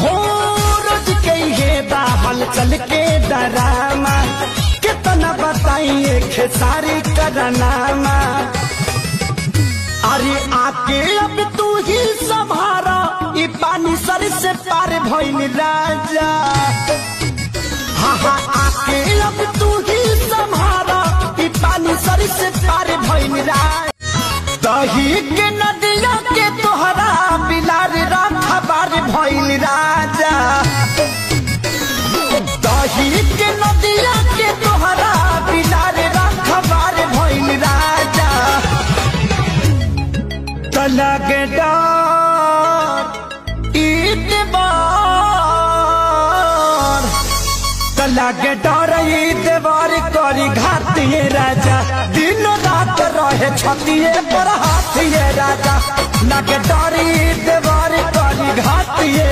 हो रोज के ये दाहल चल के डरामा कितना बताइए खेसारी करनामा। अरे आके अब तू ही संभारा ई पानी सर से पार भइल राजा। हाँ हाँ आके अब तू ही संभारा ई पानी सर से पार भइल राजा। दही के नदिया के तोहरा बिलार रखबार भइल राजा। दही के नदिया के तोहरा बिलार रखबार भइल राजा। लगे डर लगे डर ईदवार करी घातिए राजा। दिन रात रहे छतिए पर हाथिए राजा। लगे डर ईदवार करी घातिए